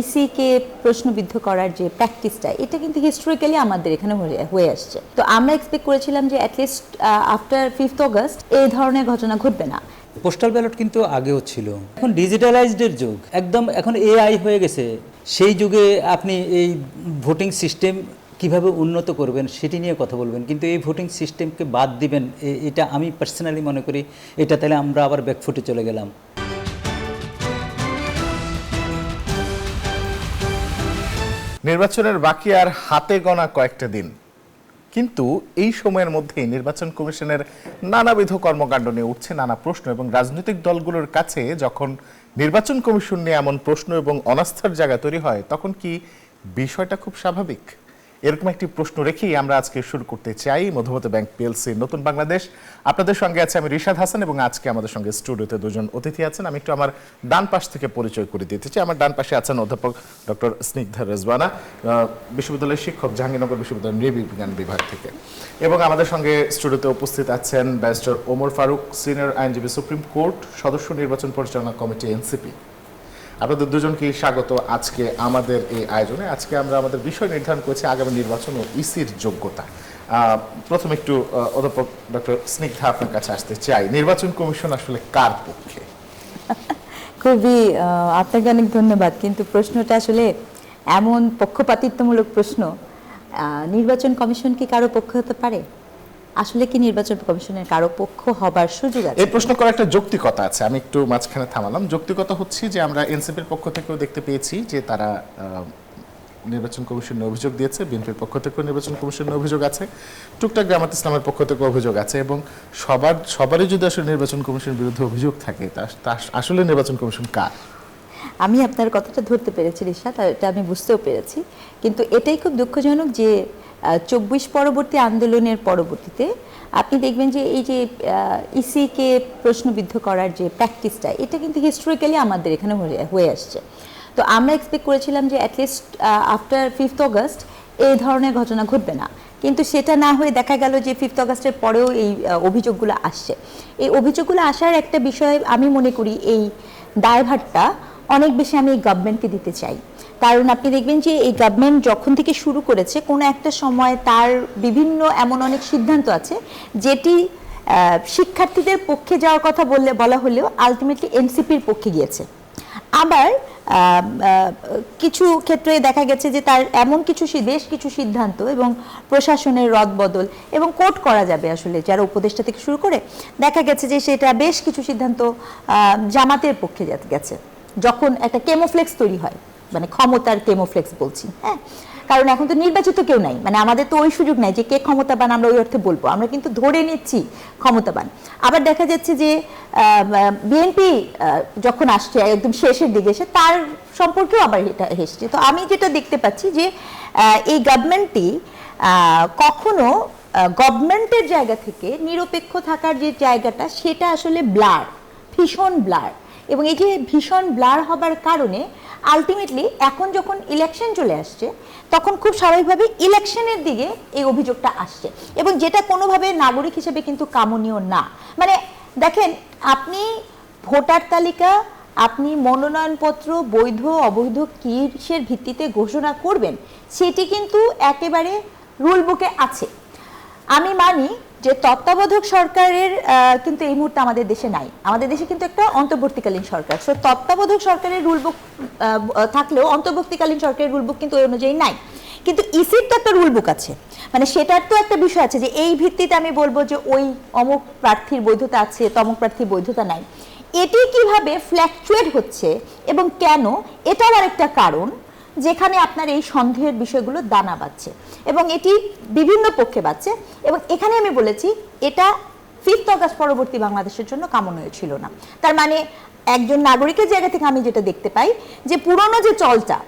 ইসিকে প্রশ্নবিদ্ধ করার যে প্র্যাকটিসটা, এটা কিন্তু হিস্টোরিক্যালি আমাদের এখানে হয়ে আসছে। তো আমরা এক্সপেক্ট করেছিলাম যে অ্যাটলিস্ট আফটার 5th অগস্ট এই ধরনের ঘটনা ঘটবে না। পোস্টাল ব্যালট কিন্তু আগেও ছিল, এখন ডিজিটালাইজডের যুগ, একদম এখন এআই হয়ে গেছে। সেই যুগে আপনি এই ভোটিং সিস্টেম কিভাবে উন্নত করবেন সেটি নিয়ে কথা বলবেন, কিন্তু এই ভোটিং সিস্টেমকে বাদ দিবেন, এটা আমি পার্সোনালি মনে করি এটা তাহলে আমরা আবার ব্যাকফুটে চলে গেলাম। নির্বাচনের বাকি আর হাতে গোনা কয়েকটা দিন, কিন্তু এই সময়ের মধ্যেই নির্বাচন কমিশনের নানাবিধ কর্মকাণ্ড নিয়ে উঠছে নানা প্রশ্ন, এবং রাজনৈতিক দলগুলোর কাছে যখন নির্বাচন কমিশন নিয়ে এমন প্রশ্ন এবং অনাস্থার জায়গা তৈরি হয়, তখন কি বিষয়টা খুব স্বাভাবিক? এরকম একটি প্রশ্ন রেখেই আমরা আজকে শুরু করতে চাই মধুমতি ব্যাংক পিএলসি নতুন বাংলাদেশ। আপনাদের সঙ্গে আছে আমি রিশাদ হাসান, এবং আজকে আমাদের সঙ্গে স্টুডিওতে দুজন অতিথি আছেন। আমি একটু আমার ডান পাশ থেকে পরিচয় করে দিতে চাই। আমার ডান পাশে আছেন অধ্যাপক ডক্টর স্নিগ্ধা রেজওয়ানা, বিশ্ববিদ্যালয়ের শিক্ষক, জাহাঙ্গীরনগর বিশ্ববিদ্যালয়ের নৃবিজ্ঞান বিভাগ থেকে। এবং আমাদের সঙ্গে স্টুডিওতে উপস্থিত আছেন ব্যারিস্টার ওমর ফারুক, সিনিয়র আইনজীবী, সুপ্রিম কোর্ট, সদস্য নির্বাচন পরিচালনা কমিটি, এনসিপি। আপনাদের দুজনকে স্বাগত আজকে আমাদের এই আয়োজনে। আজকে আমরা আমাদের বিষয় নির্ধারণ করেছি আগামী নির্বাচন ও ইসির যোগ্যতা। প্রথমে একটু অধ্যাপক ডক্টর স্নিগ্ধা আপনার কাছে আসতে চাই, নির্বাচন কমিশন আসলে কার পক্ষে? খুবই আপনাকে অনেক ধন্যবাদ, কিন্তু প্রশ্নটা আসলে এমন পক্ষপাতিত্বমূলক প্রশ্ন। নির্বাচন কমিশন কি কারো পক্ষ হতে পারে? আসলে কি নির্বাচন কমিশনের কারো পক্ষ হবার সুযোগ আছে? এই প্রশ্ন করার একটা যৌক্তিকতা আছে, আমি একটু মাঝখানে থামালাম। যৌক্তিকতা হচ্ছে যে আমরা এনসিপির পক্ষ থেকেও দেখতে পেয়েছি যে তারা নির্বাচন কমিশনের অভিযোগ দিয়েছে, বিএনপির পক্ষ থেকেও নির্বাচন কমিশনের অভিযোগ আছে, টুকটাক জামাত ইসলামের পক্ষ থেকেও অভিযোগ আছে, এবং সবারই যদি আসলে নির্বাচন কমিশনের বিরুদ্ধে অভিযোগ থাকে, তা আসলে নির্বাচন কমিশন কার? আমি আপনার কথাটা ধরতে পেরেছি রিশাদ, এটা আমি বুঝতেও পেরেছি, কিন্তু এটাই খুব দুঃখজনক যে 24 পরবর্তী আন্দোলনের পরবর্তীতে আপনি দেখবেন যে এই যে ইসিকে প্রশ্নবিদ্ধ করার যে প্র্যাকটিসটা, এটা কিন্তু হিস্টোরিক্যালি আমাদের এখানে হয়ে আসছে। তো আমরা এক্সপেক্ট করেছিলাম যে অ্যাটলিস্ট আফটার 5th অগস্ট এই ধরনের ঘটনা ঘটবে না, কিন্তু সেটা না হয়ে দেখা গেল যে 5th অগস্টের পরেও এই অভিযোগগুলো আসছে। এই অভিযোগগুলো আসার একটা বিষয় আমি মনে করি এই দায়ভারটা অনেক বেশি আমি গভর্নমেন্টকে দিতে চাই। কারণ আপনি দেখবেন যে এই গভর্নমেন্ট যখন থেকে শুরু করেছে, কোনো একটা সময় তার বিভিন্ন এমন অনেক সিদ্ধান্ত আছে যেটি শিক্ষার্থীদের পক্ষে যাওয়ার কথা বলা হলেও আলটিমেটলি এনসিপির পক্ষে গিয়েছে। আবার কিছু ক্ষেত্রে দেখা গেছে যে তার এমন বেশ কিছু সিদ্ধান্ত এবং প্রশাসনের রদবদল এবং কোর্ট করা যাবে আসলে যারা উপদেষ্টা থেকে শুরু করে, দেখা গেছে যে সেটা বেশ কিছু সিদ্ধান্ত জামাতের পক্ষে গেছে, যখন একটা কেমোফ্লেক্স তৈরি হয়, মানে ক্ষমতার কেমোফ্লেক্স বলছি, হ্যাঁ, কারণ এখন তো নির্বাচিত কেউ নাই, মানে আমাদের তো ওই সুযোগ নাই যে কে ক্ষমতাবান আমরা ওই অর্থে বলবো, আমরা কিন্তু ধরে নিচ্ছি ক্ষমতাবান। আবার দেখা যাচ্ছে যে বিএনপি যখন আসছে একদম শেষের দিকে এসে তার সম্পর্কেও আবার এটা এসছে। তো আমি যেটা দেখতে পাচ্ছি যে এই গভর্নমেন্টটি কখনো গভর্নমেন্টের জায়গা থেকে নিরপেক্ষ থাকার যে জায়গাটা, সেটা আসলে ব্লার, ভীষণ ব্লার। এবং এই যে ভীষণ ব্লার হবার কারণে আলটিমেটলি এখন যখন ইলেকশন চলে আসছে, তখন খুব স্বাভাবিকভাবে ইলেকশনের দিকে এই অভিযোগটা আসছে, এবং যেটা কোনোভাবে নাগরিক হিসেবে কিন্তু কামনীয় না। মানে দেখেন, আপনি ভোটার তালিকা, আপনি মনোনয়নপত্র বৈধ অবৈধ কিসের ভিত্তিতে ঘোষণা করবেন, সেটি কিন্তু একেবারে রুল বুকে আছে। আমি মানি যে তত্ত্বাবধায়ক সরকারের কিন্তু এই মুহূর্তে আমাদের দেশে নাই, আমাদের দেশে কিন্তু একটা অন্তর্বর্তীকালীন সরকার। সো তত্ত্বাবধায়ক সরকারের রুলবুক থাকলেও অন্তর্বর্তীকালীন সরকারের রুলবুক কিন্তু ওই অনুযায়ী নাই। কিন্তু ইসির তো একটা রুলবুক আছে, মানে সেটার তো একটা বিষয় আছে যে এই ভিত্তিতে আমি বলবো যে ওই অমুক প্রার্থীর বৈধতা আছে, তমুক প্রার্থীর বৈধতা নাই। এটি কিভাবে ফ্ল্যাকচুয়েট হচ্ছে এবং কেন, এটাও আরেকটা কারণ যেখানে আপনার এই সন্দেহের বিষয়গুলো দানা বাঁধছে, এবং এটি বিভিন্ন পক্ষে বাঁধছে। এবং এখানে আমি বলেছি এটা 5th অগস্ট পরবর্তী বাংলাদেশের জন্য কামনীয় ছিল না। তার মানে একজন নাগরিকের জায়গা থেকে আমি যেটা দেখতে পাই যে পুরনো যে চলটা,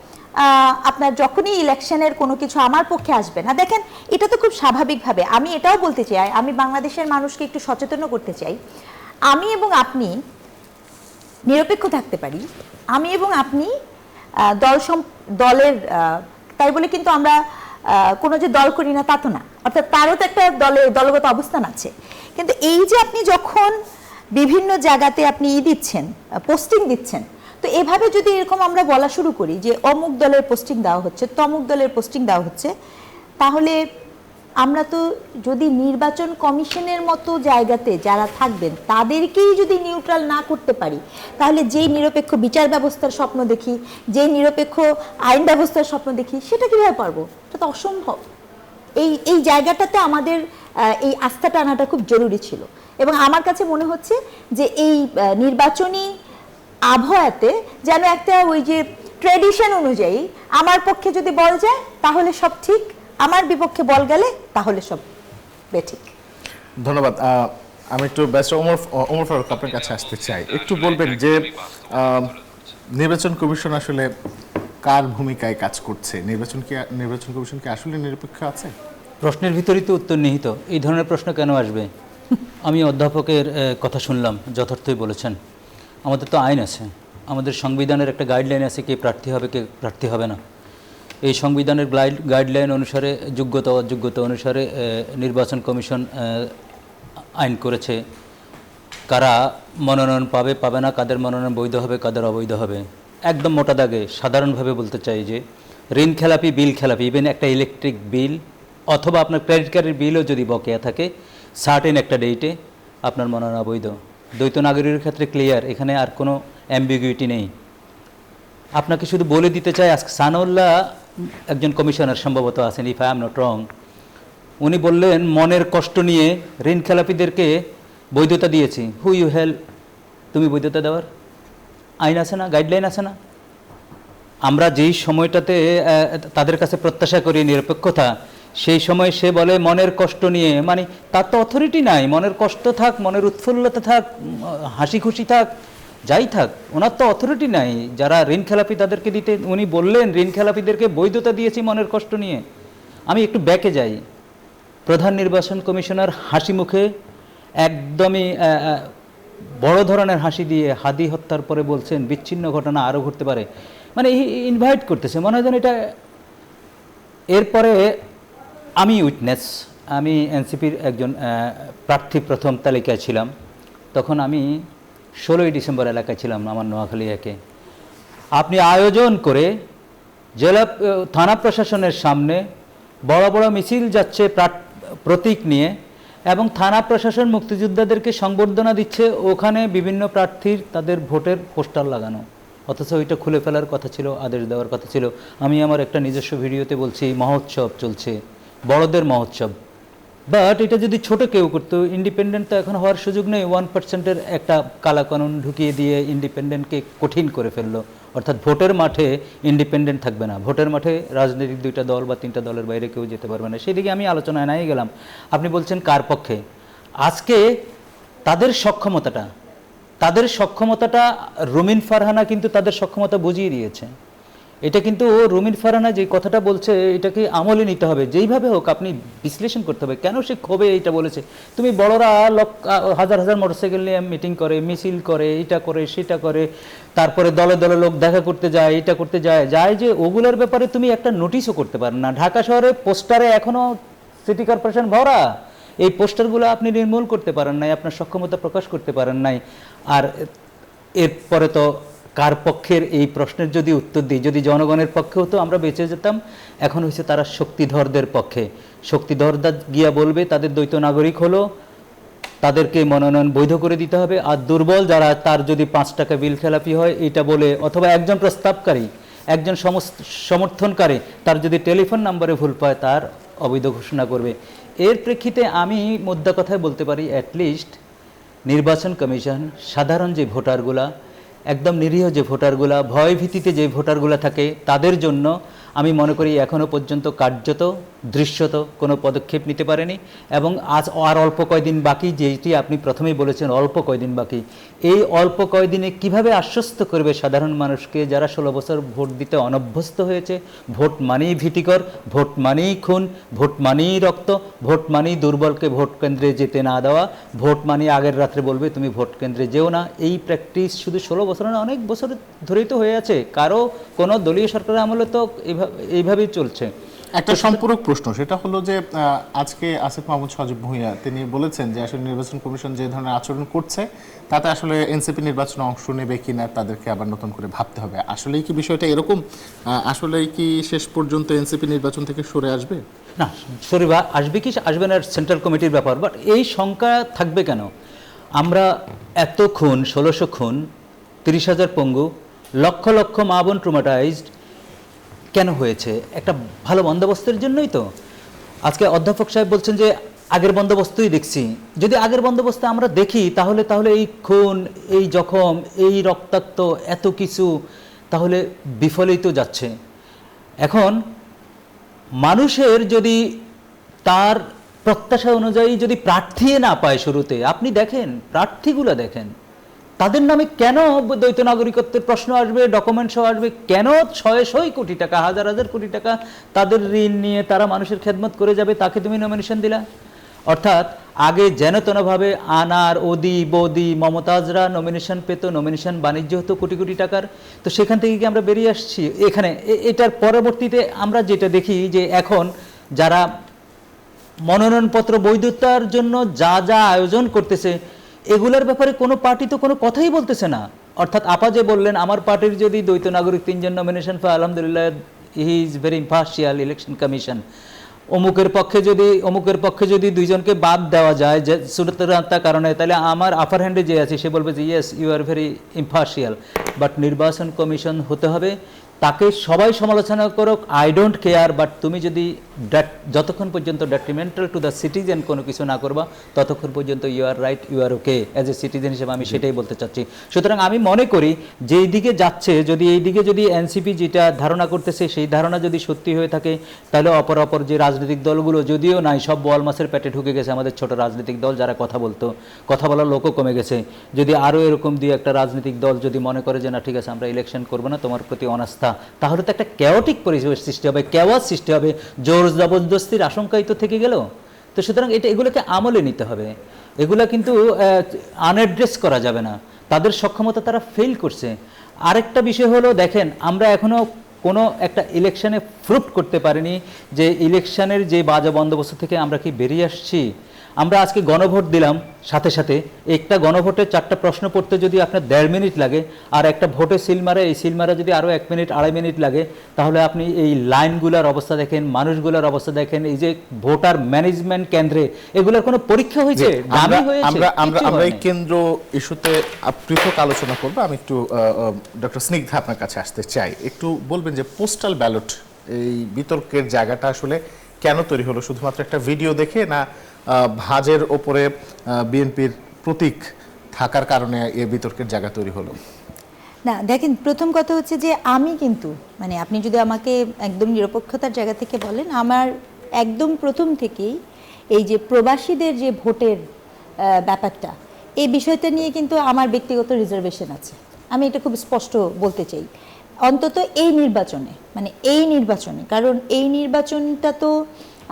আপনার যখনই ইলেকশনের কোনো কিছু আমার পক্ষে আসবে না, দেখেন এটা তো খুব স্বাভাবিকভাবে, আমি এটাও বলতে চাই, আমি বাংলাদেশের মানুষকে একটু সচেতন করতে চাই, আমি এবং আপনি নিরপেক্ষ থাকতে পারি, আমি এবং আপনি দলের তাই বলে কিন্তু আমরা কোনো যে দল করি না তা তো না, অর্থাৎ তারও তো একটা দলগত অবস্থান আছে। কিন্তু এই যে আপনি যখন বিভিন্ন জায়গাতে আপনি দিচ্ছেন, পোস্টিং দিচ্ছেন, তো এভাবে যদি এরকম আমরা বলা শুরু করি যে অমুক দলের পোস্টিং দেওয়া হচ্ছে, তমুক দলের পোস্টিং দেওয়া হচ্ছে, তাহলে আমরা তো যদি নির্বাচন কমিশনের মতো জায়গাতে যারা থাকবেন তাদেরকেই যদি নিউট্রাল না করতে পারি, তাহলে যেই নিরপেক্ষ বিচার ব্যবস্থার স্বপ্ন দেখি, যেই নিরপেক্ষ আইন ব্যবস্থার স্বপ্ন দেখি, সেটা কিভাবে পারবো? এটা তো অসম্ভব। এই জায়গাটাতে আমাদের এই আস্থাটা আনাটা খুব জরুরি ছিল। এবং আমার কাছে মনে হচ্ছে যে এই নির্বাচনী আবহাওয়াতে যেন একটা ওই যে ট্র্যাডিশন অনুযায়ী আমার পক্ষে যদি বল যায় তাহলে সব ঠিক, আমার বিপক্ষে বল গেলে তাহলে সব বেঠিক। ধন্যবাদ। আমি একটু ব্যস্ত ওমর ফারুক আপনার কাছে আসতে চাই, একটু বলবেন যে নির্বাচন কমিশন আসলে কার ভূমিকায় কাজ করছে? নির্বাচন কমিশন কি আসলে নিরপেক্ষ আছে? প্রশ্নের ভিতরেই তো উত্তর নিহিত। এই ধরনের প্রশ্ন কেন আসবে? আমি অধ্যাপকের কথা শুনলাম, যথার্থই বলেছেন। আমাদের তো আইন আছে, আমাদের সংবিধানের একটা গাইডলাইন আছে, কে প্রার্থী হবে কে প্রার্থী হবে না। এই সংবিধানের গাইডলাইন অনুসারে যোগ্যতা অযোগ্যতা অনুসারে নির্বাচন কমিশন আইন করেছে কারা মনোনয়ন পাবে পাবে না, কাদের মনোনয়ন বৈধ হবে কাদের অবৈধ হবে। একদম মোটা দাগে সাধারণভাবে বলতে চাই যে ঋণ খেলাপি, বিল খেলাপি, ইভেন একটা ইলেকট্রিক বিল অথবা আপনার ক্রেডিট কার্ডের বিলও যদি বকেয়া থাকে সার্টেন একটা ডেটে আপনার মনোনয়ন অবৈধ। দ্বৈত নাগরিকের ক্ষেত্রে ক্লিয়ার, এখানে আর কোনো অ্যাম্বিগুইটি নেই। আপনাকে শুধু বলে দিতে চাই, আজকে সানাউল্লাহ একজন কমিশনার সম্ভবত আছেন, if I am not wrong, উনি বললেন মনের কষ্ট নিয়ে ঋণ খেলাপিদেরকে বৈধতা দিয়েছি। হু ইউ হেল্প তুমি বৈধতা দেওয়ার? আইন আছে না, গাইডলাইন আছে না? আমরা যেই সময়টাতে তাদের কাছে প্রত্যাশা করি নিরপেক্ষতা, সেই সময় সে বলে মনের কষ্ট নিয়ে, মানে তার তো অথরিটি নাই। মনের কষ্ট থাক, মনের উৎফুল্লতা থাক, হাসি খুশি থাক, যাই থাক, ওনার তো অথরিটি নাই। যারা ঋণ খেলাপি তাদেরকে দিতে, উনি বললেন ঋণ খেলাপিদেরকে বৈধতা দিয়েছি মনের কষ্ট নিয়ে। আমি একটু ব্যাকে যাই, প্রধান নির্বাচন কমিশনার হাসি মুখে একদমই বড় ধরনের হাসি দিয়ে হাদি হত্যার পরে বলছেন বিচ্ছিন্ন ঘটনা আরও ঘটতে পারে, মানে ইনভাইট করতেছে, মনে হয় যেন এটা। এরপরে আমি উইটনেস, আমি এনসিপির একজন প্রার্থী প্রথম তালিকায় ছিলাম, তখন আমি 16ই ডিসেম্বর এলাকায় ছিলাম আমার নোয়াখালী একে। আপনি আয়োজন করে জেলা থানা প্রশাসনের সামনে বড় বড় মিছিল যাচ্ছে প্রতীক নিয়ে, এবং থানা প্রশাসন মুক্তিযোদ্ধাদেরকে সংবর্ধনা দিচ্ছে, ওখানে বিভিন্ন প্রার্থীর তাদের ভোটের পোস্টার লাগানো, অথচ ওইটা খুলে ফেলার কথা ছিল, আদেশ দেওয়ার কথা ছিল। আমি আমার একটা নিজস্ব ভিডিওতে বলছি মহোৎসব চলছে, বড়দের মহোৎসব। বাট এটা যদি ছোট কেউ করতো, ইন্ডিপেন্ডেন্ট তো এখন হওয়ার সুযোগ নেই। 1%-এর একটা কালাকানুন ঢুকিয়ে দিয়ে ইন্ডিপেন্ডেন্টকে কঠিন করে ফেললো, অর্থাৎ ভোটের মাঠে ইন্ডিপেন্ডেন্ট থাকবে না, ভোটের মাঠে রাজনৈতিক 2টা দল বা 3টা দলের বাইরে কেউ যেতে পারবে না। সেদিকে আমি আলোচনায় নাই গেলাম। আপনি বলছেন কার পক্ষে? আজকে তাদের সক্ষমতাটা রুমিন ফারহানা কিন্তু তাদের সক্ষমতা বুঝিয়ে দিয়েছে। এটা কিন্তু রুমিন ফারহানা যে কথাটা বলছে এটাকে আমলে নিতে হবে, যেইভাবে হোক আপনি বিশ্লেষণ করতে হবে কেন সে ক্ষোভে এটা বলেছে। তুমি বড়রা হাজার হাজার মোটরসাইকেল নিয়ে মিটিং করে, মিছিল করে, এটা করে সেটা করে, তারপরে দলে দলে লোক দেখা করতে যায়, এটা করতে যায় যে ওগুলোর ব্যাপারে তুমি একটা নোটিশও করতে পারেন না। ঢাকা শহরে পোস্টারে এখনো সিটি কর্পোরেশন ভরা, এই পোস্টারগুলো আপনি নির্মূল করতে পারেন নাই, আপনার সক্ষমতা প্রকাশ করতে পারেন নাই। আর এরপরে তো কার পক্ষের এই প্রশ্নের যদি উত্তর দিই, যদি জনগণের পক্ষে হতো আমরা বেঁচে যেতাম। এখন হচ্ছে তারা শক্তিধরদের পক্ষে। শক্তিধররা গিয়া বলবে তাদের দ্বৈত নাগরিক হলো, তাদেরকে মনোনয়ন বৈধ করে দিতে হবে। আর দুর্বল যারা, তার যদি 5 টাকা বিল খেলাপি হয় এটা বলে, অথবা একজন প্রস্তাবকারী, একজন সমর্থনকারী তার যদি টেলিফোন নাম্বারে ভুল পায় তার অবৈধ ঘোষণা করবে। এর প্রেক্ষিতে আমি মোদ্দা কথায় বলতে পারি, অ্যাটলিস্ট নির্বাচন কমিশন সাধারণ যে ভোটারগুলা, একদম নিরীহ যে ভোটারগুলা, ভয় ভীতিতে যে ভোটারগুলা থাকে, তাদের জন্য আমি মনে করি এখনও পর্যন্ত কার্যত দৃশ্যত কোনো পদক্ষেপ নিতে পারেনি। এবং আজ আর অল্প কয়দিন বাকি, যেটি আপনি প্রথমেই বলেছেন অল্প কয়দিন বাকি, এই অল্প কয়দিনে কিভাবে আশ্বস্ত করবে সাধারণ মানুষকে যারা 16 বছর ভোট দিতে অনভ্যস্ত হয়েছে? ভোট মানেই ভীতিকর, ভোট মানেই খুন, ভোট মানেই রক্ত, ভোট মানেই দুর্বলকে ভোট কেন্দ্রে যেতে না দেওয়া, ভোট মানেই আগের রাত্রে বলবে তুমি ভোট কেন্দ্রে যেও না। এই প্র্যাকটিস শুধু 16 বছর না, অনেক বছর ধরেই তো হয়ে আছে। কারো কোনো দলীয় সরকারের আমলে তো এইভাবেই চলছে। একটা সম্পূরক প্রশ্ন, সেটা হলো যে আজকে আসিফ মাহমুদ সজীব ভুঁইয়া তিনি বলেছেন যে আসলে নির্বাচন কমিশন যে ধরনের আচরণ করছে তাতে আসলে এনসিপি নির্বাচনে অংশ নেবে কিনা তাদেরকে আবার নতুন করে ভাবতে হবে। আসলেই কি বিষয়টা এরকম? আসলেই কি শেষ পর্যন্ত এনসিপি নির্বাচন থেকে সরে আসবে? না, সরি আসবে কি আসবে না সেন্ট্রাল কমিটির ব্যাপার, বাট এই শঙ্কা থাকবে কেন? আমরা এত খুন, 1600 খুন, 30,000 পঙ্গু, লক্ষ লক্ষ মা বোন ট্রমাটাইজড কেন হয়েছে? একটা ভালো বন্দোবস্তের জন্যই তো। আজকে অধ্যাপক সাহেব বলছেন যে আগের বন্দোবস্তই দেখছি। যদি আগের বন্দোবস্ত আমরা দেখি তাহলে এই খুন, এই জখম, এই রক্তাক্ত এত কিছু তাহলে বিফলেই তো যাচ্ছে। এখন মানুষের যদি তার প্রত্যাশা অনুযায়ী যদি প্রার্থী না পায় শুরুতে, আপনি দেখেন প্রার্থীগুলো দেখেন, তাদের নামে কেন দ্বৈত নাগরিকত্বের প্রশ্ন আসবে, ডকুমেন্টসও আসবে, কেন 600 কোটি টাকা, হাজার হাজার কোটি টাকা তাদের ঋণ নিয়ে তারা মানুষের খেদমত করে যাবে, তাকে তুমি নমিনেশন দিলা। অর্থাৎ আগে যেন তেনভাবে আনার, ওদি বদি মমতাজরা নমিনেশন পেত, নমিনেশন বাণিজ্য হতো কোটি কোটি টাকার। তো সেখান থেকে কি আমরা বেরিয়ে আসছি? এখানে এটার পরবর্তীতে আমরা যেটা দেখি যে এখন যারা মনোনয়নপত্র বৈধতার জন্য যা যা আয়োজন করতেছে, এগুলোর ব্যাপারে কোনো পার্টি তো কোনো কথাই বলতেছে না। অর্থাৎ আপা যে বললেন আমার পার্টির যদি দ্বৈত নাগরিক 3 জন নমিনেশন পায়, আলহামদুলিল্লাহ, he is very impartial election commission. অমুকের পক্ষে যদি 2 জনকে বাদ দেওয়া যায় যে সুরতার কারণে, তাহলে আমার আপার হ্যান্ডে যে আছে সে বলবে যে yes you are very impartial. But নির্বাচন কমিশন হতে হবে, তাকে সবাই সমালোচনা করুক, আই ডোন্ট কেয়ার, বাট তুমি যদি যতক্ষণ পর্যন্ত ডেট্রিমেন্টাল টু দ্য সিটিজেন কোনো কিছু না করবা, ততক্ষণ পর্যন্ত you are right, you are okay as a citizen হিসেবে আমি সেটাই বলতে চাচ্ছি। সুতরাং আমি মনে করি যে এই দিকে যাচ্ছে, যদি এই দিকে যদি এনসিপি যেটা ধারণা করতেছে সেই ধারণা যদি সত্যি হয়ে থাকে, তাহলে অপর যে রাজনৈতিক দলগুলো, যদিও নাই, সব বোয়াল মাছের পেটে ঢুকে গেছে আমাদের ছোট রাজনৈতিক দল, যারা কথা বলার লোকও কমে গেছে। যদি আরও এরকম দিয়ে একটা রাজনৈতিক দল যদি মনে করে যে না ঠিক আছে আমরা ইলেকশন করবো না, তোমার প্রতি অনাস্থা, তাহলে তো একটা ক্যাওটিক পরিবেশ সৃষ্টি হবে, ক্যাওয়াস সৃষ্টি হবে, জোর জবরদস্তির আশঙ্কাই তো থেকে গেল। তো সুতরাং এগুলোকে আমলে নিতে হবে, এগুলা কিন্তু আনঅ্যাড্রেস করা যাবে না। তাদের সক্ষমতা তারা ফেল করছে। আরেকটা বিষয় হলো, দেখেন আমরা এখনো কোনো একটা ইলেকশনে ফ্রুট করতে পারিনি যে ইলেকশনের যে বাজে বন্দোবস্ত থেকে আমরা কি বেরিয়ে আসছি। আমরা আজকে গণভোট দিলাম, সাথে সাথে একটা গণভোটে 4টা প্রশ্ন পড়তে যদি আপনার 1.5 মিনিট লাগে, আর একটা ভোটে সিল মারে, এই সিল মারা যদি আরও 1 মিনিট 2.5 মিনিট লাগে, তাহলে আপনি এই লাইনগুলোর অবস্থা দেখেন, মানুষগুলোর অবস্থা দেখেন, এই যে ভোটার ম্যানেজমেন্ট কেন্দ্রে এগুলোর কোনো পরীক্ষা হয়েছে? আমরা এই কেন্দ্র ইস্যুতে পৃথক আলোচনা করবো। আমি একটু ডক্টর স্নিগ্ধা আপনার কাছে আসতে চাই, একটু বলবেন যে পোস্টাল ব্যালট এই বিতর্কের জায়গাটা আসলে কেন তৈরি হলো? শুধুমাত্র একটা ভিডিও দেখে, না ভাজের ওপরে বিএনপির প্রতীক থাকার কারণে এই বিতর্কের জায়গা তৈরি হলো? না দেখেন, প্রথম কথা হচ্ছে যে আমি কিন্তু মানে আপনি যদি আমাকে একদম নিরপেক্ষতার জায়গা থেকে বলেন, আমার একদম প্রথম থেকেই এই যে প্রবাসীদের যে ভোটের ব্যাপারটা, এই বিষয়টা নিয়ে কিন্তু আমার ব্যক্তিগত রিজার্ভেশন আছে। আমি এটা খুব স্পষ্ট বলতে চাই, অন্তত এই নির্বাচনে, মানে এই নির্বাচনে, কারণ এই নির্বাচনটা তো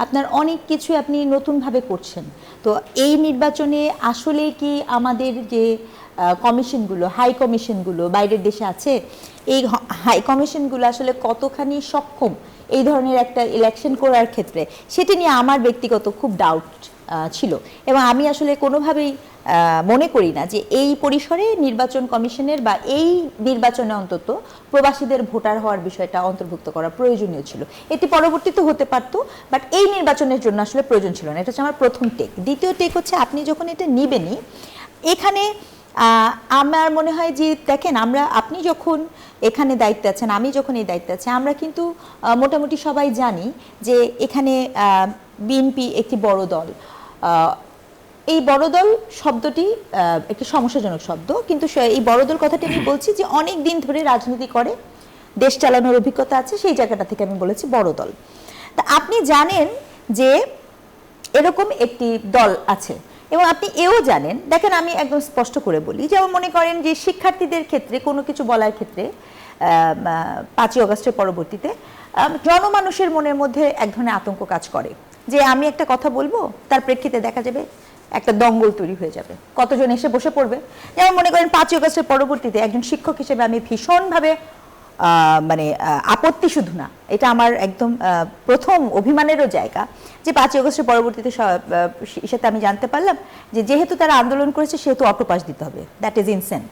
আপনার অনেক কিছু আপনি নতুনভাবে করছেন। তো এই নির্বাচনে আসলে কি আমাদের যে কমিশনগুলো, হাই কমিশনগুলো বাইরের দেশে আছে, এই হাই কমিশনগুলো আসলে কতখানি সক্ষম এই ধরনের একটা ইলেকশন করার ক্ষেত্রে, সেটি নিয়ে আমার ব্যক্তিগত খুব ডাউট ছিল। এবং আমি আসলে কোনোভাবেই মনে করি না যে এই পরিসরে নির্বাচন কমিশনের বা এই নির্বাচনে অন্তত প্রবাসীদের ভোটার হওয়ার বিষয়টা অন্তর্ভুক্ত করা প্রয়োজনীয় ছিল। এটি পরবর্তীতে হতে পারতো, বাট এই নির্বাচনের জন্য আসলে প্রয়োজন ছিল না। এটা হচ্ছে আমার প্রথম টেক। দ্বিতীয় টেক হচ্ছে, আপনি যখন এটা নিবেনই, এখানে আমার মনে হয় যে দেখেন, আপনি যখন এখানে দায়িত্বে আছেন, আমি যখন এই দায়িত্বে আছি, আমরা কিন্তু মোটামুটি সবাই জানি যে এখানে বিএনপি একটি বড় দল। এই বড় দল শব্দটি একটি সমস্যাজনক শব্দ, কিন্তু এই বড় দল কথাটি আমি বলছি যে অনেক দিন ধরে রাজনীতি করে, দেশ চালানোর অভিজ্ঞতা আছে, সেই জায়গাটা থেকে আমি বলেছি বড় দল। তা আপনি জানেন যে এরকম একটি দল আছে, এবং আপনি এও জানেন, দেখেন আমি একদম স্পষ্ট করে বলি, যেমন মনে করেন যে শিক্ষার্থীদের ক্ষেত্রে কোনো কিছু বলার ক্ষেত্রে 5ই আগস্টের পরবর্তীতে জনমানুষের মনের মধ্যে এক ধরনের আতঙ্ক কাজ করে যে আমি একটা কথা বলবো, তার প্রেক্ষিতে দেখা যাবে একটা দঙ্গল তৈরি হয়ে যাবে, কতজন এসে বসে পড়বে। যেমন মনে করেন 5ই আগস্টের পরবর্তীতে একজন শিক্ষক হিসেবে আমি ভীষণভাবে মানে আপত্তি শুধু না, এটা আমার একদম প্রথম অভিমানেরও জায়গা যে 5ই আগস্টের পরবর্তীতে সাথে আমি জানতে পারলাম যে যেহেতু তারা আন্দোলন করেছে সেহেতু অটো পাস দিতে হবে। That is insane,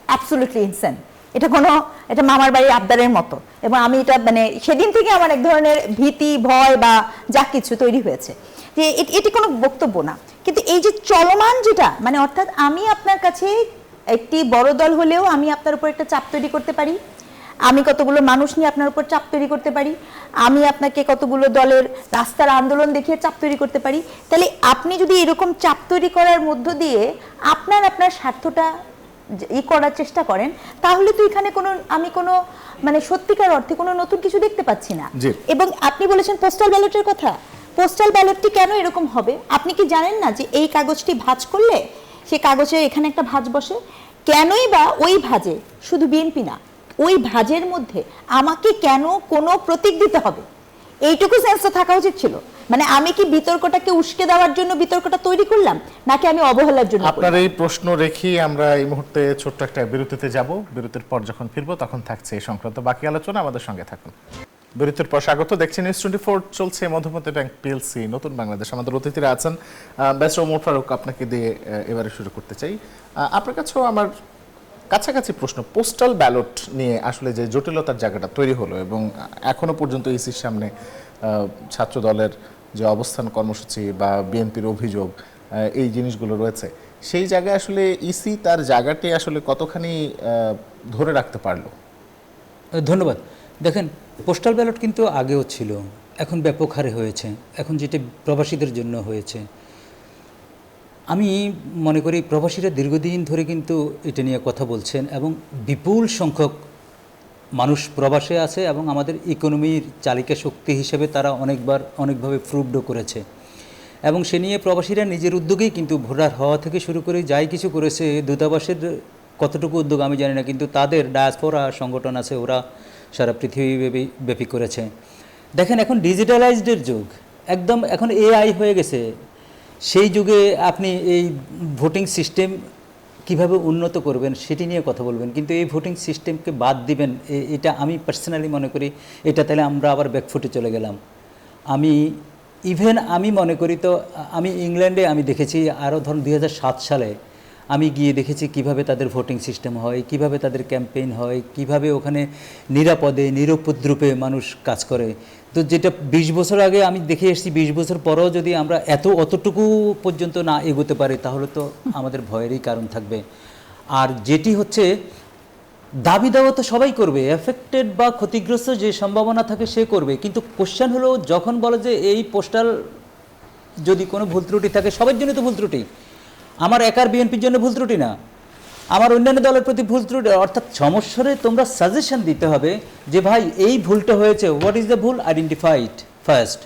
absolutely insane. এটা মামার বাড়ির আবদারের মতো। এবং আমি এটা মানে সেদিন থেকে আমার এক ধরনের ভীতি, ভয় বা যা কিছু তৈরি হয়েছে যে এটি কোনো বক্তব্য না। কিন্তু এই যে চলমান যেটা মানে অর্থাৎ আমি আপনার কাছে একটি বড় দল হলেও আমি আপনার উপর একটা চাপ তৈরি করতে পারি, আমি কতগুলো মানুষ নিয়ে আপনার উপর চাপ তৈরি করতে পারি, আমি আপনাকে কতগুলো দলের রাস্তার আন্দোলন দেখিয়ে চাপ তৈরি করতে পারি। তাহলে আপনি যদি এরকম চাপ তৈরি করার মধ্য দিয়ে আপনার স্বার্থটা করার চেষ্টা করেন, তাহলে তো এখানে আমি কোনো মানে সত্যিকার অর্থে কোনো নতুন কিছু দেখতে পাচ্ছি না। এবং আপনি বলেছেন পোস্টাল ব্যালটের কথা, পোস্টাল ব্যালটটি কেন এরকম হবে? আপনি কি জানেন না যে এই কাগজটি ভাঁজ করলে সে কাগজে এখানে একটা ভাঁজ বসে? কেনই বা ওই ভাঁজে শুধু বিএনপি না, ওই ভাঁজের মধ্যে আমাকে কেন কোনো প্রতীক দিতে হবে? এইটুকু সেন্স তো থাকা উচিত ছিল। মানে আমি কি বিতর্কটাকে উস্কে দেওয়ার জন্য বিতর্কটা তৈরি করলাম, নাকি আমি অবহেলার জন্য? আপনার এই প্রশ্ন রেখে আমরা এই মুহূর্তে ছোট্ট একটা বিরতিতে যাব। বিরতির পর যখন ফিরবো তখন থাকছে এই সংক্রান্ত বাকি আলোচনা। আমাদের সঙ্গে থাকুন। বিরতির পর স্বাগত, দেখছেন নিউজ 24, চলছে মধ্যপন্থী ব্যাংক পিএলসি নতুন বাংলাদেশ। আমাদের অতিথিরা আছেন। ব্যারিস্টার ওমর ফারুক, আপনাকে দিয়ে এবারে শুরু করতে চাই। আপনার কাছেও আমার কাছাকাছি প্রশ্ন, পোস্টাল ব্যালট নিয়ে আসলে যে জটিলতার জায়গাটা তৈরি হলো এবং এখনো পর্যন্ত ইসির সামনে ছাত্র দলের যে অবস্থান কর্মসূচি বা বিএনপির অভিযোগ, এই জিনিসগুলো রয়েছে, সেই জায়গায় আসলে ইসি তার জায়গাটি আসলে কতখানি ধরে রাখতে পারলো? ধন্যবাদ। দেখেন, পোস্টাল ব্যালট কিন্তু আগেও ছিল, এখন ব্যাপক হারে হয়েছে, এখন যেটা প্রবাসীদের জন্য হয়েছে। আমি মনে করি প্রবাসীরা দীর্ঘদিন ধরে কিন্তু এটা নিয়ে কথা বলছেন এবং বিপুল সংখ্যক মানুষ প্রবাসে আছে এবং আমাদের ইকোনমির চালিকা শক্তি হিসেবে তারা অনেকভাবে প্রুভড করেছে। এবং সে নিয়ে প্রবাসীরা নিজের উদ্যোগেই কিন্তু ভোটার হওয়া থেকে শুরু করে যাই কিছু করেছে। দূতাবাসের কতটুকু উদ্যোগ আমি জানি না, কিন্তু তাদের ডায়াসপোরা সংগঠন আছে, ওরা সারা পৃথিবীব্যাপী করেছে। দেখেন, এখন ডিজিটালাইজডের যুগ, একদম এখন এআই হয়ে গেছে। সেই যুগে আপনি এই ভোটিং সিস্টেম কিভাবে উন্নত করবেন সেটি নিয়ে কথা বলবেন, কিন্তু এই ভোটিং সিস্টেমকে বাদ দিবেন, এটা আমি পার্সোনালি মনে করি এটা তাহলে আমরা আবার ব্যাকফুটে চলে গেলাম। আমি মনে করি তো, আমি ইংল্যান্ডে আমি দেখেছি আরও ধরুন 2007 সালে আমি গিয়ে দেখেছি কিভাবে তাদের ভোটিং সিস্টেম হয়, কিভাবে তাদের ক্যাম্পেইন হয়, কিভাবে ওখানে নিরাপদে নিরুপদ্রুপে মানুষ কাজ করে। তো যেটা 20 বছর আগে আমি দেখে এসেছি, 20 বছর পরেও যদি আমরা অতটুকু পর্যন্ত না এগোতে পারি তাহলে তো আমাদের ভয়েরই কারণ থাকবে। আর যেটি হচ্ছে দাবি দাওয়া তো সবাই করবে, এফেক্টেড বা ক্ষতিগ্রস্ত যে সম্ভাবনা থাকে সে করবে, কিন্তু কোশ্চেন হলো যখন বলে যে এই পোস্টাল যদি কোনো ভুল ত্রুটি থাকে, সবার জন্য তো ভুল ত্রুটি, আমার একার বিএনপির জন্য ভুল ত্রুটি না, আমার অন্যান্য দলের প্রতি ভুল ত্রুটি। অর্থাৎ সমস্যারে তোমরা সাজেশন দিতে হবে যে ভাই এই ভুলটা হয়েছে, হোয়াট ইজ দ্য ভুল, আইডেন্টিফাইড ফার্স্ট।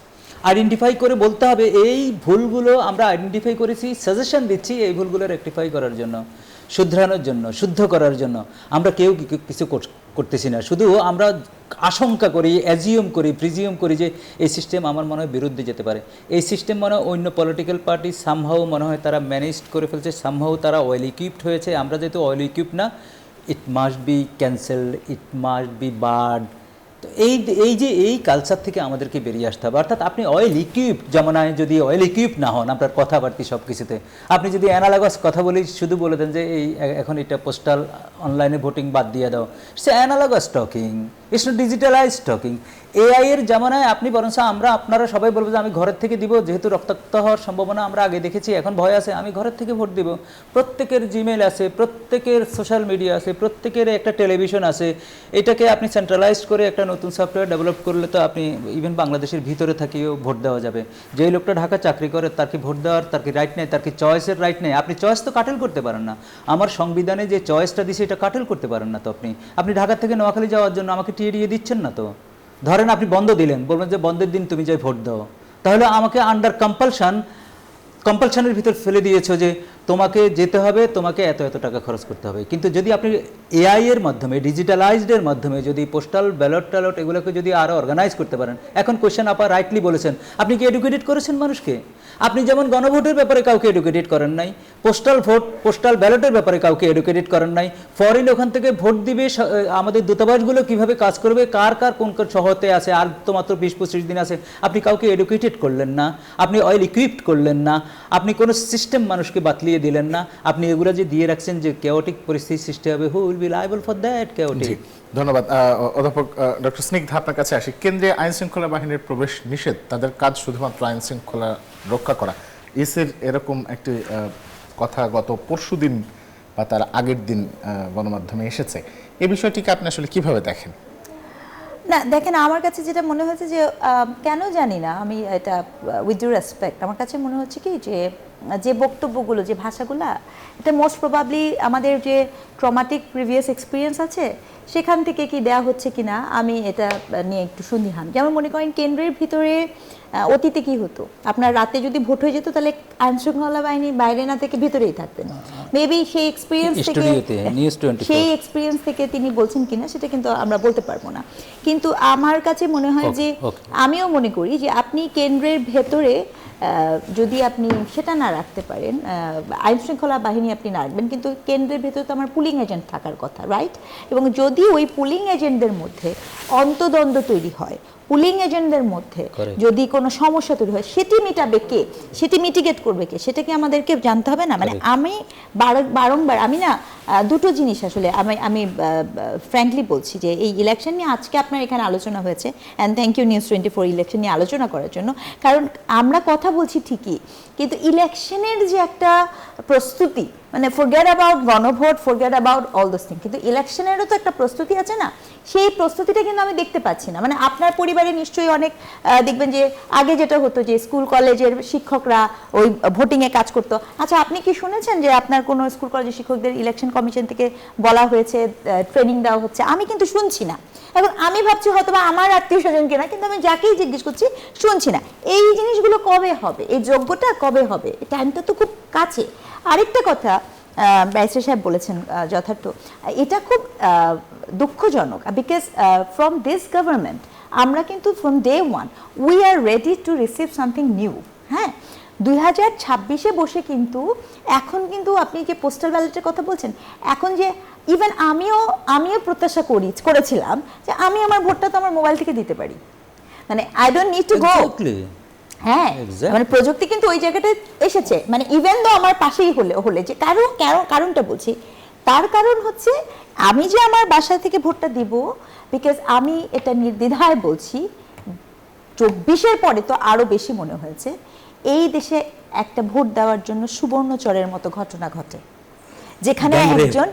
আইডেন্টিফাই করে বলতে হবে এই ভুলগুলো আমরা আইডেন্টিফাই করেছি, সাজেশন দিচ্ছি এই ভুলগুলো রেকটিফাই করার জন্য, শুধরানোর জন্য, শুদ্ধ করার জন্য। আমরা কেউ কিছু করতেছি না, শুধু আমরা আশঙ্কা করি, অ্যাজিউম করি, প্রিজিউম করি যে এই সিস্টেম আমার মনে হয় বিরুদ্ধে যেতে পারে। এই সিস্টেম মনে হয় অন্য পলিটিক্যাল পার্টি সামহাও মনে হয় তারা ম্যানেজড করে ফেলছে, সামহাও তারা ওয়েল ইকুইপড হয়েছে। আমরা যেহেতু ওয়েল ইকুইপড না, it must be cancelled, it must be bird. তো এই কালচার থেকে আমাদেরকে বেরিয়ে আসতে হবে। অর্থাৎ আপনি অয়েল ইকুইপড জমানায় যদি অয়েল ইকুইপড না হন আপনার কথাবার্তি সব কিছুতে, আপনি যদি অ্যানালগাস কথা বলি শুধু বলে দেন যে এই এখন এটা পোস্টাল অনলাইনে ভোটিং বাদ দিয়ে দাও, সে analogous talking, it's not digitalize talking. AI এর জামানায় আপনি বরঞ্চ আপনারা সবাই বলবো যে আমি ঘরের থেকে দিব, যেহেতু রক্তাক্ত হওয়ার সম্ভাবনা আমরা আগে দেখেছি, এখন ভয় আছে, আমি ঘরের থেকে ভোট দিব। প্রত্যেকের জিমেল আছে, প্রত্যেকের সোশ্যাল মিডিয়া আছে, প্রত্যেকের একটা টেলিভিশন আছে। এটাকে আপনি সেন্ট্রালাইজড করে একটা নতুন সফটওয়্যার ডেভেলপ করলে তো আপনি ইভেন বাংলাদেশের ভিতরে থাকিও ভোট দেওয়া যাবে। যেই লোকটা ঢাকা চাকরি করে তার কি ভোট দেওয়ার তার কি রাইট নেই, তার কি চয়েসের রাইট নেই? আপনি চয়েস তো কাটেল করতে পারেন না। আমার সংবিধানে যে চয়েসটা দিছে এটা কাটেল করতে পারেন না। তো আপনি ঢাকা থেকে নোয়াখালী যাওয়ার জন্য আমাকে টিএডিএ দিচ্ছেন না। তো ধরেন আপনি বন্ধ দিলেন, বলবেন যে বন্ধের দিন তুমি যাই ভোট দাও, তাহলে আমাকে আন্ডার কম্পালশনের ভিতর ফেলে দিয়েছো যে তোমাকে যেতে হবে, তোমাকে এত এত টাকা খরচ করতে হবে। কিন্তু যদি আপনি এআই এর মাধ্যমে, ডিজিটালাইজডের মাধ্যমে যদি পোস্টাল ব্যালট ট্যালট এগুলোকে যদি আরও অর্গানাইজ করতে পারেন, এখন কোয়েশ্চেন আপা রাইটলি বলেছেন, আপনি কি এডুকেটেড করেছেন মানুষকে? আপনি যেমন গণভোটের ব্যাপারে কাউকে এডুকেটেড করেন নাই, পোস্টাল ভোট, পোস্টাল ব্যালটের ব্যাপারে কাউকে এডুকেটেড করেন নাই, ফরেন ওখান থেকে ভোট দিবে, আমাদের দূতাবাসগুলো কিভাবে কাজ করবে, কার কার কোন কোন শহরতে আছে, আর তো মাত্র 20-25 দিন আছে, আপনি কাউকে এডুকেটেড করলেন না, আপনি অয়েল ইকুইপড করলেন না, আপনি কোনো সিস্টেম মানুষকে বাতলিয়ে দিলেন না, আপনি এগুলো যে দিয়ে রাখছেন যে কেওটিক পরিস্থিতি সৃষ্টি হবে, who will be liable for that chaotic. ধন্যবাদ। অধ্যাপক ডক্টর স্নিগ্ধা, আপনার কাছে আসি। কেন্দ্রে আইন শৃঙ্খলা বাহিনীর প্রবেশ নিষেধ, তাদের কাজ শুধুমাত্র আইন শৃঙ্খলা রক্ষা করা, ইসির এরকম একটি কথা গত পরশুদিন বা তার আগের দিন গণমাধ্যমে এসেছে। এই বিষয়টিকে আপনি আসলে কিভাবে দেখেন? না দেখেন, আমার কাছে যেটা মনে হচ্ছে যে কেন জানি না, আমি এটা উইথ ডিউ রেসপেক্ট, আমার কাছে মনে হচ্ছে কি যে বক্তব্যগুলো, যে ভাষাগুলা, এটা মোস্ট প্রবাবলি আমাদের যে ট্রমাটিক প্রিভিয়াস এক্সপিরিয়েন্স আছে সেখান থেকে কি দেয়া হচ্ছে কিনা, আমি এটা নিয়ে একটু সন্দিহান। যেমন মনে করেন কেন্দ্রের ভিতরে অতীতে কি হতো, আপনার রাতে যদি ভোট হয়ে যেত তাহলে আইন শৃঙ্খলা বাহিনী বাইরে না থেকে ভিতরেই থাকতেন। মেবি সেই এক্সপিরিয়েন্স থেকে তিনি বলছেন কিনা সেটা কিন্তু আমরা বলতে পারবো না। কিন্তু আমার কাছে মনে হয় যে আমিও মনে করি যে আপনি কেন্দ্রের ভেতরে যদি আপনি সেটা না রাখতে পারেন, আইন শৃঙ্খলা বাহিনী আপনি না রাখবেন, কিন্তু কেন্দ্রের ভেতরে তো আমার পুলিং এজেন্ট থাকার কথা, রাইট? এবং যদি ওই পুলিং এজেন্টদের মধ্যে অন্তদ্বন্দ্ব তৈরি হয়, পুলিং এজেন্টদের মধ্যে যদি কোনো সমস্যা তৈরি হয়, সেটি মিটাবে কে, সেটি মিটিগেট করবে কে, সেটা কি আমাদেরকে জানতে হবে না? মানে আমি বারংবার, আমি না দুটো জিনিস আসলে আমি ফ্র্যাঙ্কলি বলছি যে এই ইলেকশন নিয়ে আজকে আপনার এখানে আলোচনা হয়েছে, and thank you News 24 election নিয়ে আলোচনা করার জন্য। কারণ আমরা কথা বলছি ঠিকই, কিন্তু ইলেকশনের যে একটা প্রস্তুতি, মানে ফরগেট অ্যাবাউট গণভোট, forget about all those thing, কিন্তু ইলেকশনেরও তো একটা প্রস্তুতি আছে না? সেই প্রস্তুতিটা কিন্তু আমি দেখতে পাচ্ছি না। মানে আপনার পরিবারে নিশ্চয়ই অনেক দেখবেন যে আগে যেটা হতো যে স্কুল কলেজের শিক্ষকরা ওই ভোটিংয়ে কাজ করতো। আচ্ছা, আপনি কি শুনেছেন যে আপনার কোনো স্কুল কলেজের শিক্ষকদের ইলেকশন কমিশন থেকে বলা হয়েছে, ট্রেনিং দেওয়া হচ্ছে? আমি কিন্তু শুনছি না। এখন আমি ভাবছি হয়তো বা আমার আত্মীয় স্বজন কিনা, কিন্তু আমি যাকেই জিজ্ঞেস করছি শুনছি না। এই জিনিসগুলো কবে হবে, এই যোগ্যটা কবে হবে? টাইমটা তো খুব কাছে। আরেকটা কথা ব্যারিস্টার সাহেব বলেছেন যথার্থ, এটা খুব দুঃখজনক, বিকজ ফ্রম দিস গভর্নমেন্ট আমরা কিন্তু from day one we are ready to receive something new. হ্যাঁ, 2026-এ বসে কিন্তু এখন কিন্তু আপনি যে পোস্টাল ব্যালটের কথা বলছেন, এখন যে ইভেন আমিও প্রত্যাশা করেছিলাম যে আমি আমার ভোটটা তো আমার মোবাইল থেকে দিতে পারি, মানে I don't need to go. হ্যাঁ, মানে প্রযুক্তি কিন্তু ওই জায়গাটা এসেছে, মানে ইভেন তো আমার পাশেই হলে যে কারণটা বলছি, তার কারণ হচ্ছে আমি যে আমার বাসা থেকে ভোটটা দিব, বিকজ আমি এটা নির্দ্বিধায় বলছি, 24-এর পরে তো আরো বেশি মনে হয়েছে এই দেশে একটা ভোট দেওয়ার জন্য সুবর্ণচরের মতো ঘটনা ঘটে, যেখানে একজন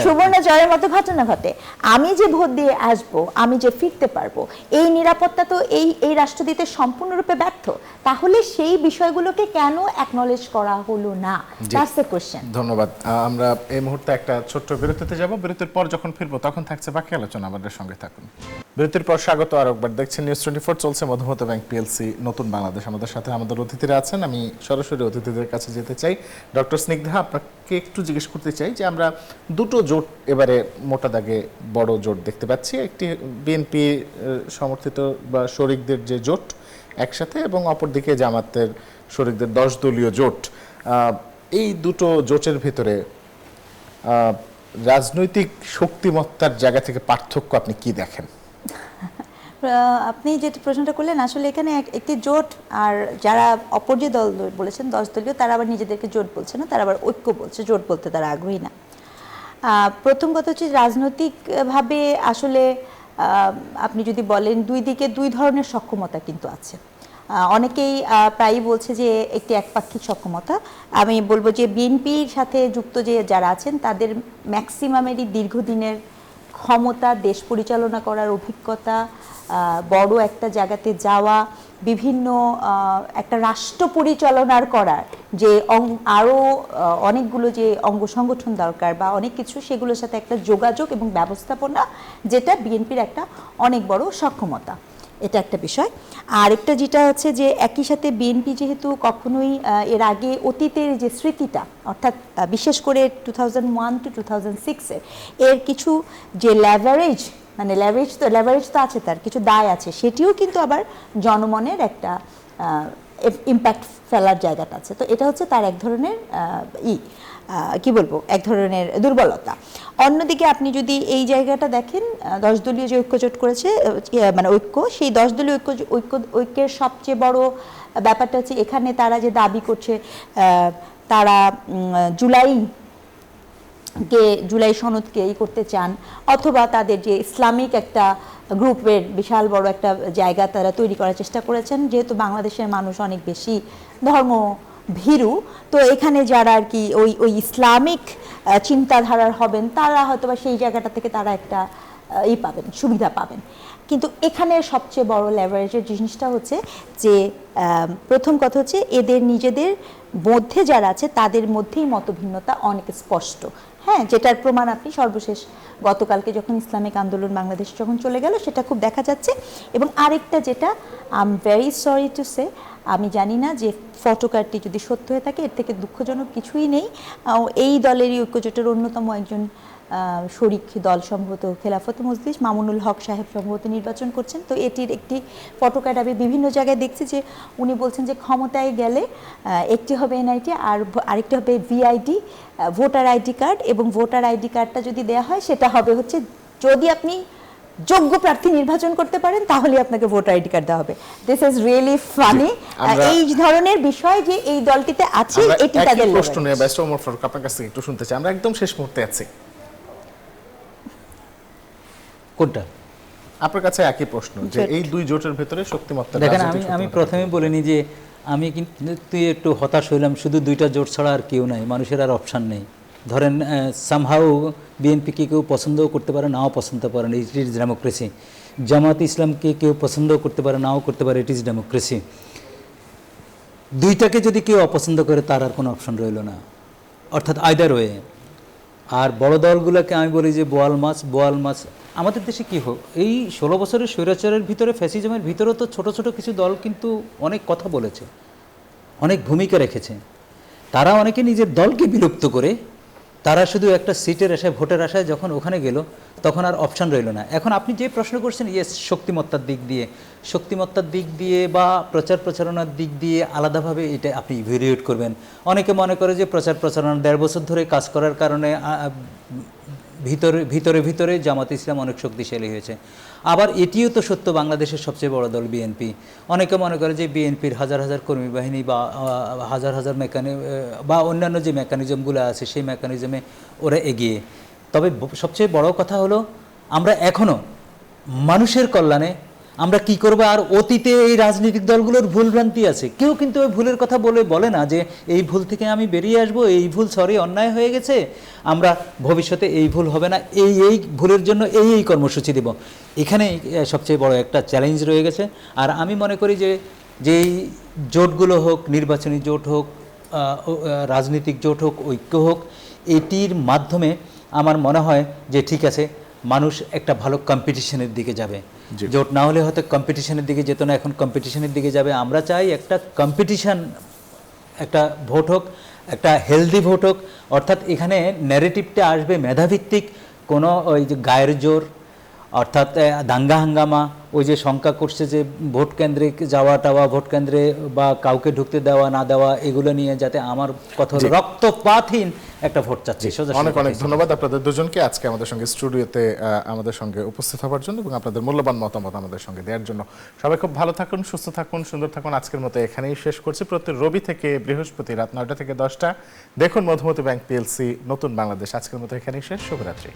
সুবর্ণচরের মতো ঘটনা ঘটে। আমি যে ভোট দিয়ে আসব, আমি যে ফিরতে পারবো, এই নিরাপত্তা তো এই রাষ্ট্র দিতে সম্পূর্ণরূপে ব্যর্থ। তাহলে সেই বিষয়গুলোকে কেন অ্যাকনলেজ করা হলো না? That's the question. ধন্যবাদ। আমরা এই মুহূর্তে একটা ছোট্ট বিরতিতে যাব। বিরতির পর যখন ফিরবো তখন থাকছে বাকি আলোচনা। আমাদের সঙ্গে থাকুন। বিরতির পর স্বাগত আরেকবার। দেখছেন নিউজ 24, চলছে মধুমত ব্যাংক পিএলসি নতুন বাংলাদেশ। আমাদের সাথে আমাদের অতিথিরা আছেন। আমি সরাসরি অতিথিদের কাছে যেতে চাই। ডক্টর স্নিগ্ধা, আপনাকে একটু জিজ্ঞেস করতে চাই যে আমরা দুটো জোট এবারে মোটা দাগে বড় জোট দেখতে পাচ্ছি। একটি বিএনপি সমর্থিত বা শরিকদের যে জোট একসাথে, এবং অপরদিকে জামাতের শরিকদের 10 দলীয় জোট। এই দুটো জোটের ভিতরে রাজনৈতিক শক্তিমত্তার জায়গা থেকে পার্থক্য আপনি কি দেখেন? আপনি যে প্রশ্নটা করলেন, আসলে এখানে একটি জোট, আর যারা অপর যে দল বলেছেন 10 দলীয়, তারা আবার নিজেদেরকে জোট বলছে না, তারা আবার ঐক্য বলছে, জোট বলতে তারা আগ্রহী না। প্রথম কথা হচ্ছে রাজনৈতিকভাবে আসলে আপনি যদি বলেন দুই দিকে দুই ধরনের সক্ষমতা কিন্তু আছে। অনেকেই প্রায়ই বলছে যে একটি একপাক্ষিক সক্ষমতা। আমি বলবো যে বিএনপির সাথে যুক্ত যে যারা আছেন তাদের ম্যাক্সিমামেরই দীর্ঘদিনের ক্ষমতা, দেশ পরিচালনা করার অভিজ্ঞতা, বড় একটা জায়গাতে যাওয়া, বিভিন্ন একটা রাষ্ট্র পরিচালনার করার যে আরও অনেকগুলো যে অঙ্গ সংগঠন দরকার বা অনেক কিছু, সেগুলোর সাথে একটা যোগাযোগ এবং ব্যবস্থাপনা, যেটা বিএনপির একটা অনেক বড় সক্ষমতা। এটা একটা বিষয়। আরেকটা যেটা হচ্ছে যে একই সাথে বিএনপি যেহেতু কখনোই এর আগে অতীতের যে স্মৃতিটা, অর্থাৎ বিশেষ করে 2001 to 2006 এর কিছু যে লেভারেজ, মানে লেভারেজ তো আছে, তার কিছু দায় আছে, সেটিও কিন্তু আবার জনমনের একটা ইম্প্যাক্ট ফেলার জায়গাটা আছে। তো এটা হচ্ছে তার এক ধরনের কি বলবো, এক ধরনের দুর্বলতা। অন্যদিকে আপনি যদি এই জায়গাটা দেখেন, 10 দলীয় যে ঐক্যজোট করেছে, মানে ঐক্য, সেই 10 দলীয় ঐক্যের সবচেয়ে বড় ব্যাপারটা হচ্ছে এখানে তারা যে দাবি করছে তারা জুলাই সনদকে করতে চান, অথবা তাদের যে ইসলামিক একটা গ্রুপের বিশাল বড় একটা জায়গা তারা তৈরি করার চেষ্টা করেছেন। যেহেতু বাংলাদেশের মানুষ অনেক বেশি ধর্ম ভীরু, তো এখানে যারা আর কি ওই ইসলামিক চিন্তাধারার হবেন, তারা হয়তো বা সেই জায়গাটা থেকে তারা একটা পাবেন, সুবিধা পাবেন। কিন্তু এখানে সবচেয়ে বড় লেভারেজের জিনিসটা হচ্ছে যে প্রথম কথা হচ্ছে এদের নিজেদের মধ্যে যারা আছে তাদের মধ্যেই মতভিন্নতা অনেক স্পষ্ট। হ্যাঁ, যেটার প্রমাণ আপনি সর্বশেষ গতকালকে যখন ইসলামিক আন্দোলন বাংলাদেশ যখন চলে গেল সেটা খুব দেখা যাচ্ছে। এবং আরেকটা যেটা, I am very sorry to say, আমি জানি না যে ফটোকার্ডটি যদি সত্য হয়ে থাকে, এর থেকে দুঃখজনক কিছুই নেই। এই দলেরই ঐক্যজোটের অন্যতম একজন শরিক দল সম্ভবত খেলাফত মজলিস, মামুনুল হক সাহেব সম্ভবত নির্বাচন করছেন। তো এটির একটি ফটোকার্ড আমি বিভিন্ন জায়গায় দেখছি যে উনি বলছেন যে ক্ষমতায় গেলে একটি হবে এনআইটি আর আরেকটি হবে ভিআইডি, ভোটার আইডি কার্ড, এবং ভোটার আইডি কার্ডটা যদি দেওয়া হয় সেটা হবে হচ্ছে যদি আপনি যোগ্য প্রার্থী নির্বাচন করতে পারেন তাহলে আপনাকে ভোটার আইডি কার্ড দেওয়া হবে। This is really funny. এই ধরনের বিষয় যে এই দলটিতে আছে, এটি তাদের প্রশ্ন নিয়ে ব্যস্ত। ওমর ফারুক, আপনার কাছ থেকে একটু শুনতে চাই, আমরা একদম শেষ মুহূর্তে আছি। কোনটা? আপনার কাছে একই প্রশ্ন যে এই দুই জোটের ভেতরে শক্তিমত্তা। দেখেন, আমি প্রথমে বলিনি যে আমি কিন্তু একটু হতাশ হইলাম, শুধু দুইটা জোট ছাড়া আর কেউ নাই, মানুষের আর অপশান নেই। ধরেন সামহাও বিএনপিকে কেউ পছন্দও করতে পারে, নাও পছন্দ পারে, ইট ইজ ডেমোক্রেসি। জামাত ইসলামকে কেউ পছন্দও করতে পারে, নাও করতে পারে, ইট ইজ ডেমোক্রেসি। দুইটাকে যদি কেউ অপছন্দ করে তার আর কোনো অপশন রইল না, অর্থাৎ আইদার ওয়ে। আর বড় দলগুলোকে আমি বলি যে বোয়াল মাছ। আমাদের দেশে কী হোক, এই 16 বছরের স্বৈরাচারের ভিতরে, ফ্যাসিজমের ভিতরেও তো ছোট ছোট কিছু দল কিন্তু অনেক কথা বলেছে, অনেক ভূমিকা রেখেছে। তারা অনেকে নিজের দলকে বিলুপ্ত করে তারা শুধু একটা সিটের আশায়, ভোটের আশায় যখন ওখানে গেল তখন আর অপশান রইল না। এখন আপনি যে প্রশ্ন করছেন, ইয়েস, শক্তিমত্তার দিক দিয়ে বা প্রচার প্রচারণার দিক দিয়ে আলাদাভাবে এটা আপনি ইভ্যালুয়েট করবেন। অনেকে মনে করে যে প্রচার প্রচারণা 1.5 বছর ধরে কাজ করার কারণে ভিতরে জামাত ইসলাম অনেক শক্তিশালী হয়েছে। আবার এটিও তো সত্য, বাংলাদেশের সবচেয়ে বড় দল বিএনপি। অনেকে মনে করে যে বিএনপির হাজার হাজার কর্মী বাহিনী বা হাজার হাজার বা অন্যান্য যে মেকানিজমগুলো আছে সেই মেকানিজমে ওরা এগিয়ে। তবে সবচেয়ে বড় কথা হলো আমরা এখনও মানুষের কল্যাণে আমরা কি করব। আর অতীতে এই রাজনৈতিক দলগুলোর ভুলভ্রান্তি আছে, কেউ কিন্তু ওই ভুলের কথা বলে না যে এই ভুল থেকে আমি বেরিয়ে আসবো, এই ভুল অন্যায় হয়ে গেছে, আমরা ভবিষ্যতে এই ভুল হবে না, এই ভুলের জন্য এই কর্মসূচি দেব। এখানে সবচেয়ে বড় একটা চ্যালেঞ্জ রয়ে গেছে। আর আমি মনে করি যে যেই জোটগুলো হোক, নির্বাচনী জোট হোক, রাজনৈতিক জোট হোক, ঐক্য হোক, এটির মাধ্যমে আমার মনে হয় যে ঠিক আছে, মানুষ একটা ভালো কম্পিটিশনের দিকে যাবে। জোট না হলে হয়তো কম্পিটিশনের দিকে যেত না, এখন কম্পিটিশনের দিকে যাবে। আমরা চাই একটা কম্পিটিশন, একটা ভোট হোক, একটা হেলদি ভোট হোক, অর্থাৎ এখানে ন্যারেটিভটা আসবে মেধাভিত্তিক, কোনো ওই যে গায়ের জোর, অর্থাৎ দাঙ্গা হাঙ্গামা, ওই যে শঙ্কা করছে যে ভোট কেন্দ্রে যাওয়া ভোট কেন্দ্রে বা কাউকে ঢুকতে দেওয়া না দেওয়া, এগুলো নিয়ে যাতে আমার কথা হলো রক্তপাতহীন একটা ভোট চাচ্ছি। অনেক ধন্যবাদ আপনাদের দুজনকে আজকে আমাদের সঙ্গে স্টুডিওতে আমাদের সঙ্গে উপস্থিত হওয়ার জন্য এবং আপনাদের মূল্যবান মতামত আমাদের সঙ্গে দেওয়ার জন্য। সবাই খুব ভালো থাকুন, সুস্থ থাকুন, সুন্দর থাকুন। আজকের মতো এখানেই শেষ করছি। প্রতি রবি থেকে বৃহস্পতি রাত 9টা থেকে 10টা দেখুন মধুমতি ব্যাংক পিএলসি নতুন বাংলাদেশ। আজকের মতো এখানেই শেষ। শুভরাত্রি।